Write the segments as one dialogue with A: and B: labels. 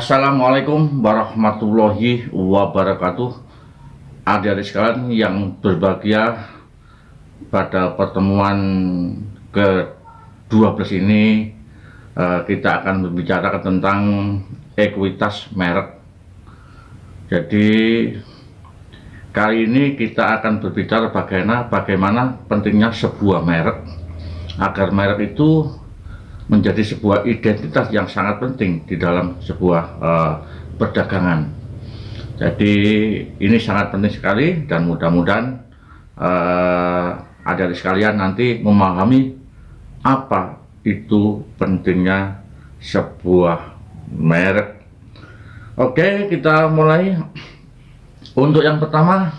A: Assalamualaikum warahmatullahi wabarakatuh. Adik-adik sekalian yang berbahagia, pada pertemuan ke-12 ini kita akan membicarakan tentang ekuitas merek. Jadi kali ini kita akan berbicara bagaimana pentingnya sebuah merek agar merek itu menjadi sebuah identitas yang sangat penting di dalam sebuah perdagangan. Jadi ini sangat penting sekali, dan mudah-mudahan adik-adik sekalian nanti memahami apa itu pentingnya sebuah merek. Oke, kita mulai. Untuk yang pertama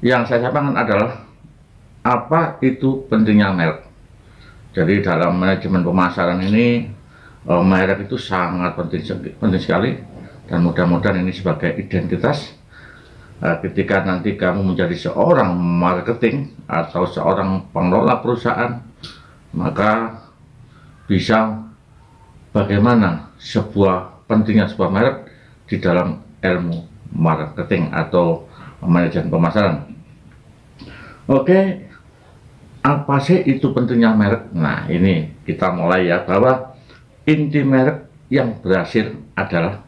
A: yang saya sampaikan adalah apa itu pentingnya merek. Jadi dalam manajemen pemasaran ini merek itu sangat penting sekali, dan mudah-mudahan ini sebagai identitas ketika nanti kamu menjadi seorang marketing atau seorang pengelola perusahaan, maka bisa bagaimana pentingnya sebuah merek di dalam ilmu marketing atau manajemen pemasaran. Oke, apa sih itu pentingnya merek? Nah, ini kita mulai ya, bahwa inti merek yang berhasil adalah,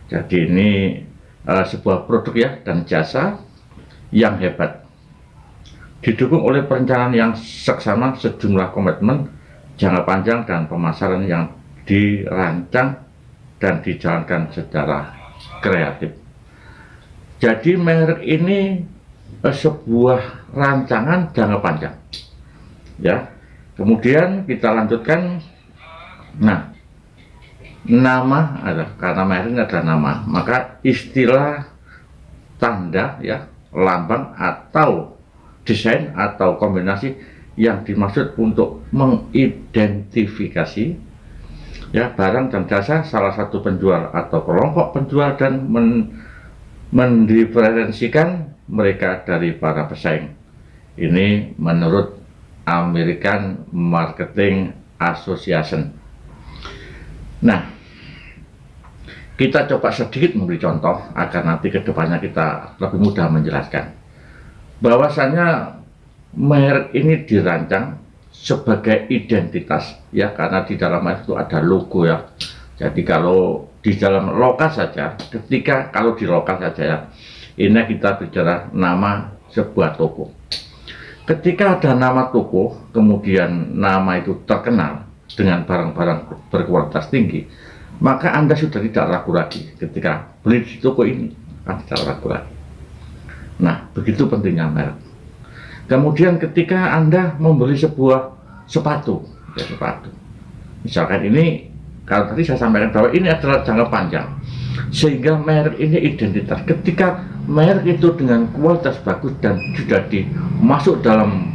A: jadi ini sebuah produk ya dan jasa yang hebat, didukung oleh perencanaan yang seksama, sejumlah komitmen jangka panjang, dan pemasaran yang dirancang dan dijalankan secara kreatif. Jadi merek ini sebuah rancangan jangka panjang ya. Kemudian kita lanjutkan. Nah, nama adalah, karena merek ini adalah nama, maka istilah, tanda ya, lambang atau desain atau kombinasi yang dimaksud untuk mengidentifikasi ya barang dan jasa salah satu penjual atau kelompok penjual, dan mendiferensikan mereka dari para pesaing. Ini menurut American Marketing Association. Nah, kita coba sedikit memberi contoh agar nanti kedepannya kita lebih mudah menjelaskan bahwasanya merek ini dirancang sebagai identitas ya, karena di dalam merek itu ada logo ya. Jadi kalau di dalam lokal saja, kalau di lokal saja ya, ini kita bicara nama sebuah toko. Ketika ada nama toko, kemudian nama itu terkenal dengan barang-barang berkualitas tinggi, maka Anda sudah tidak ragu lagi ketika beli di toko ini, akan tidak ragu lagi. Nah, begitu pentingnya merek. Kemudian ketika Anda membeli sebuah sepatu, misalkan ini, kalau tadi saya sampaikan bahwa ini adalah jangka panjang, sehingga merek ini identitas. Ketika merek itu dengan kualitas bagus dan sudah masuk dalam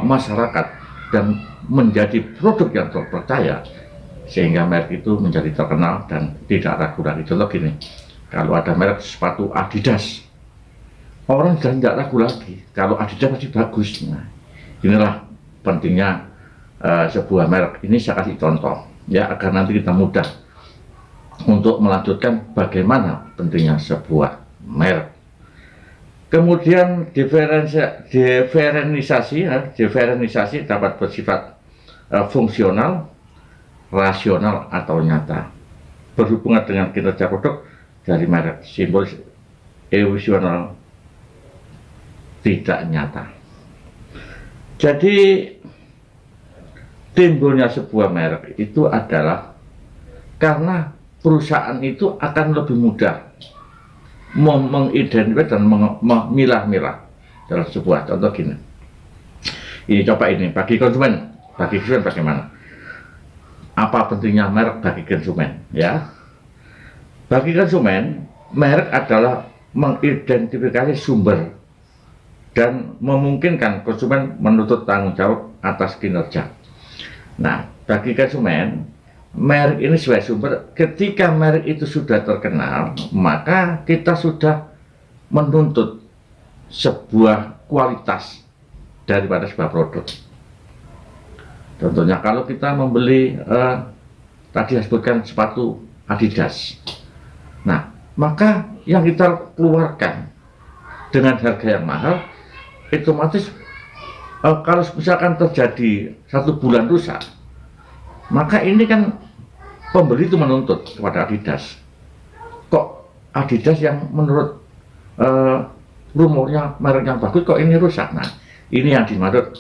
A: masyarakat dan menjadi produk yang terpercaya, sehingga merek itu menjadi terkenal dan tidak ragu lagi. Contoh gini, kalau ada merek sepatu Adidas, orang sudah tidak ragu lagi kalau Adidas masih bagus. Nah, inilah pentingnya sebuah merek. Ini saya kasih contoh ya, agar nanti kita mudah untuk melanjutkan bagaimana pentingnya sebuah merek. Kemudian diferensiasi dapat bersifat fungsional, rasional, atau nyata, berhubungan dengan kinerja produk dari merek. Simbolis, emosional, tidak nyata. Jadi timbulnya sebuah merek itu adalah karena perusahaan itu akan lebih mudah mengidentifikasi dan memilah-milah dalam sebuah. Contoh gini, ini coba ini bagi konsumen bagaimana? Apa pentingnya merek bagi konsumen ya? Bagi konsumen, merek adalah mengidentifikasi sumber dan memungkinkan konsumen menuntut tanggung jawab atas kinerja. Nah, bagi konsumen, merek ini sebagai sumber. Ketika merek itu sudah terkenal, maka kita sudah menuntut sebuah kualitas daripada sebuah produk. Contohnya kalau kita membeli tadi disebutkan sepatu Adidas. Nah, maka yang kita keluarkan dengan harga yang mahal, otomatis kalau misalkan terjadi 1 bulan rusak, maka ini kan pembeli itu menuntut kepada Adidas. Kok Adidas yang menurut rumornya merek yang bagus kok ini rusak? Nah, ini yang dimaksud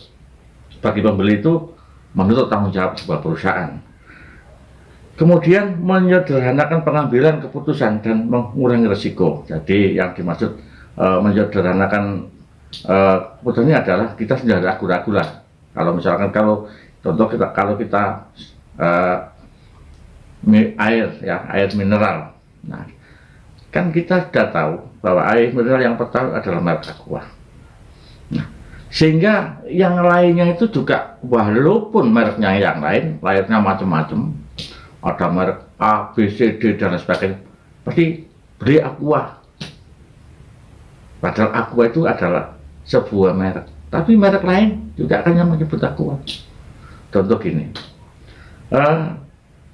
A: bagi pembeli itu menuntut tanggung jawab sebuah perusahaan. Kemudian menyederhanakan pengambilan keputusan dan mengurangi risiko. Jadi yang dimaksud menyederhanakan keputusan ini adalah kita sudah ragu-ragu lah. Kalau misalkan contoh kalau kita air mineral. Nah, kan kita sudah tahu bahwa air mineral yang pertama adalah merek Aqua. Nah, sehingga yang lainnya itu juga walaupun mereknya yang lain, layarnya macam-macam, ada merek A, B, C, D dan sebagainya, pasti beli Aqua. Padahal Aqua itu adalah sebuah merek, tapi merek lain juga akan yang menyebut Aqua. Contoh gini,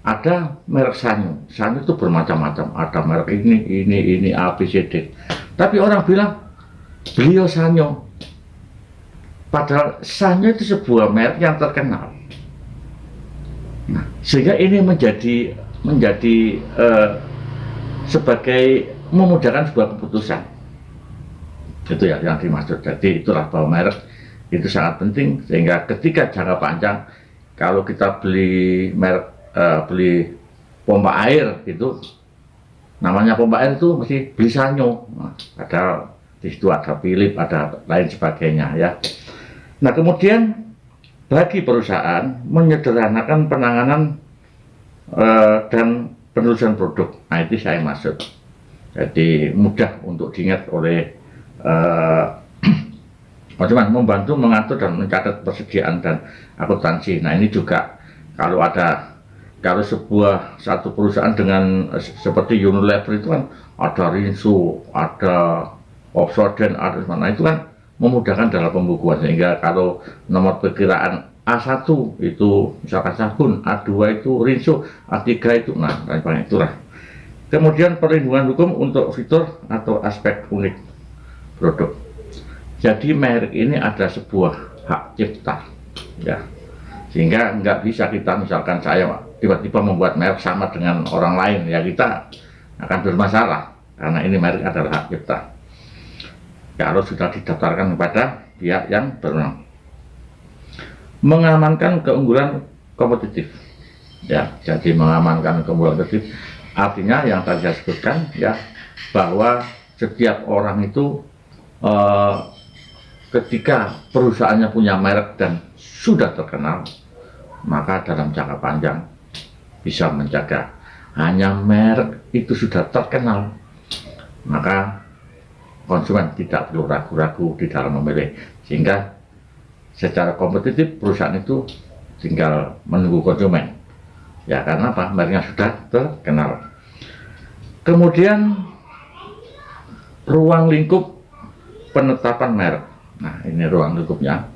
A: ada merek Sanyo. Sanyo itu bermacam-macam, ada merek ini A, B, C, D. Tapi orang bilang beliau Sanyo, padahal Sanyo itu sebuah merek yang terkenal. Nah, sehingga ini menjadi sebagai memudahkan sebuah keputusan. Itu ya yang dimaksud. Jadi itulah bahwa merek itu sangat penting, sehingga ketika jangka panjang kalau kita beli merek beli pompa air itu, namanya pompa air itu mesti beli Sanyo. Nah, padahal di situ ada Philips, ada lain sebagainya ya. Nah, kemudian bagi perusahaan menyederhanakan penanganan dan penelusuran produk. Nah, itu saya maksud. Jadi mudah untuk diingat oleh konsumen, membantu mengatur dan mencatat persediaan dan akuntansi. Nah, ini juga kalau satu perusahaan dengan seperti Unilever itu kan ada Rinso, ada Oxoden, ada mana, itu kan memudahkan dalam pembukuan, sehingga kalau nomor perkiraan A1 itu misalkan sabun, A2 itu Rinso, A3 itu, nah itulah. Kemudian perlindungan hukum untuk fitur atau aspek unik produk. Jadi merek ini ada sebuah hak cipta ya, sehingga nggak bisa kita misalkan saya tiba-tiba membuat merek sama dengan orang lain, ya kita akan bermasalah karena ini merek adalah hak cipta kalau sudah didaftarkan kepada pihak yang berwenang. Mengamankan keunggulan kompetitif ya, jadi mengamankan keunggulan kompetitif artinya yang tadi saya sebutkan ya, bahwa setiap orang itu ketika perusahaannya punya merek dan sudah terkenal, maka dalam jangka panjang bisa menjaga. Hanya merek itu sudah terkenal, maka konsumen tidak perlu ragu-ragu di dalam memilih, sehingga secara kompetitif perusahaan itu tinggal menunggu konsumen ya, karena apa? Mereknya sudah terkenal. Kemudian ruang lingkup penetapan merek. Nah, ini ruang lingkupnya.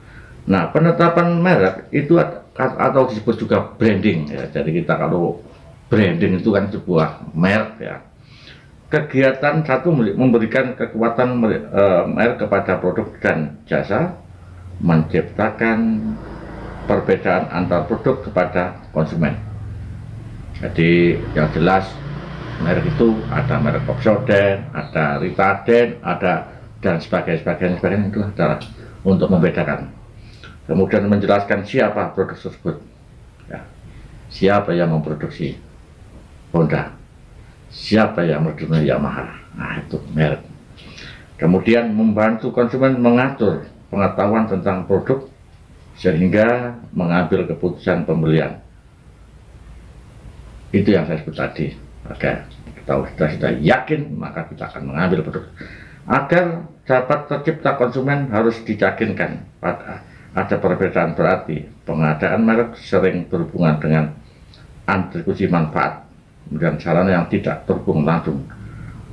A: Nah, penetapan merek itu atau disebut juga branding ya. Jadi kita kalau branding itu kan sebuah merek ya. Kegiatan satu memberikan kekuatan merek kepada produk dan jasa, menciptakan perbedaan antar produk kepada konsumen. Jadi yang jelas merek itu ada merek Oxoden, ada Ritaden, ada dan sebagainya itu adalah untuk membedakan. Kemudian menjelaskan siapa produk tersebut ya. Siapa yang memproduksi Honda, siapa yang memproduksi Yamaha. Nah, itu merek. Kemudian membantu konsumen mengatur pengetahuan tentang produk sehingga mengambil keputusan pembelian. Itu yang saya sebut tadi. Oke, kita sudah yakin, maka kita akan mengambil produk. Agar dapat tercipta konsumen harus diyakinkan ada perbedaan, berarti pengadaan merek sering berhubungan dengan atribusi manfaat, kemudian sarana yang tidak terhubung langsung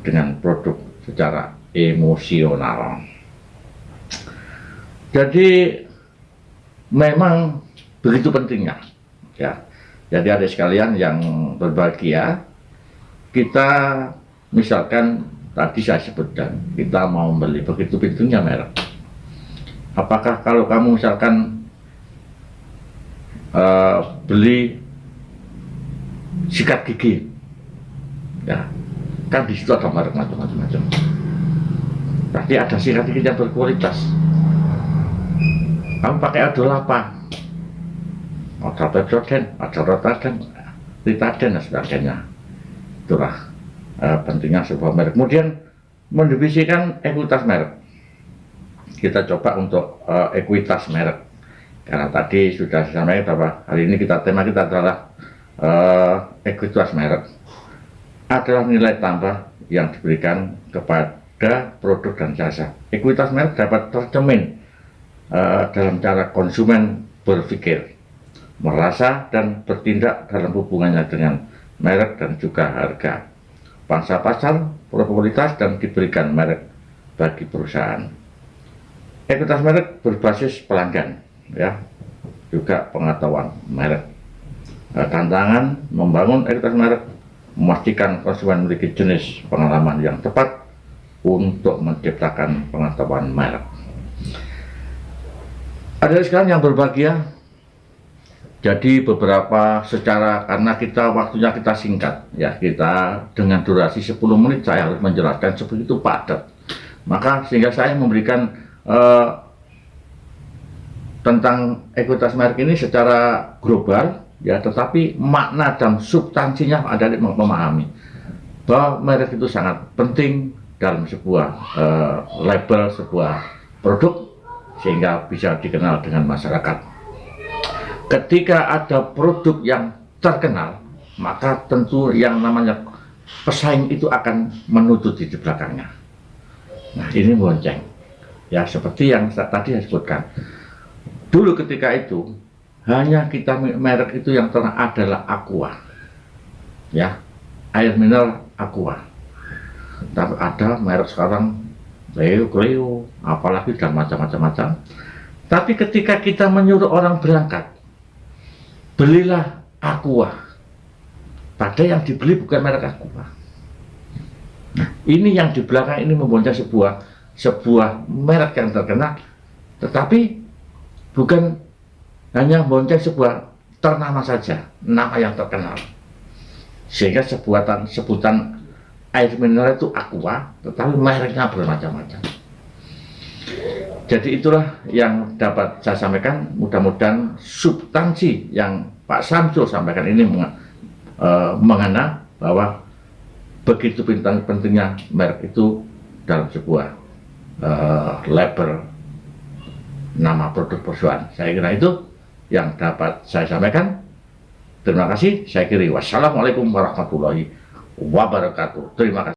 A: dengan produk secara emosional. Jadi memang begitu pentingnya ya. Jadi adik sekalian yang berbahagia, kita misalkan tadi saya sebutkan, kita mau beli begitu pintunya merek. Apakah kalau kamu misalkan beli sikat gigi, ya kan di situ ada merek macam-macam. Tapi ada sikat gigi yang berkualitas. Kamu pakai odol apa? Ada Pepsodent, ada Rotaden, Ritaden dan sebagainya. Itulah pentingnya sebuah merek. Kemudian mendefinisikan ekuitas merek. Kita coba untuk ekuitas merek. Karena tadi sudah disampaikan bahwa hari ini tema kita adalah ekuitas merek. Adalah nilai tambah yang diberikan kepada produk dan jasa. Ekuitas merek dapat tercermin dalam cara konsumen berpikir, merasa dan bertindak dalam hubungannya dengan merek dan juga harga, pangsa pasar, probabilitas dan diberikan merek bagi perusahaan. Ekuitas merek berbasis pelanggan, ya, juga pengetahuan merek. Tantangan membangun ekuitas merek memastikan konsumen memiliki jenis pengalaman yang tepat untuk menciptakan pengetahuan merek. Ada sekarang yang berbahagia. Jadi beberapa karena waktunya kita singkat, ya, kita dengan durasi 10 menit saya harus menjelaskan sebegitu padat. Maka sehingga saya memberikan tentang ekuitas merek ini secara global, ya, tetapi makna dan substansinya adalah memahami bahwa merek itu sangat penting dalam sebuah label sebuah produk sehingga bisa dikenal dengan masyarakat. Ketika ada produk yang terkenal, maka tentu yang namanya pesaing itu akan menuntut di belakangnya. Nah, ini bonceng, ya, seperti yang tadi saya sebutkan. Dulu ketika itu hanya kita merek itu yang pernah adalah Aqua, ya, air mineral Aqua. Tapi ada merek sekarang Cleo, apalagi dan macam-macam. Tapi ketika kita menyuruh orang berangkat, belilah Aqua, padahal yang dibeli bukan merek Aqua. Nah, ini yang di belakang ini membonceng sebuah merek yang terkenal, tetapi bukan hanya bonceng sebuah ternama saja, nama yang terkenal, sehingga sebutan air mineral itu Aqua, tetapi mereknya bermacam-macam. Jadi itulah yang dapat saya sampaikan. Mudah-mudahan substansi yang Pak Samsul sampaikan ini mengena bahwa begitu pentingnya merek itu dalam sebuah label nama produk perusahaan. Saya kira itu yang dapat saya sampaikan. Terima kasih. Saya kira wassalamualaikum warahmatullahi wabarakatuh. Terima kasih.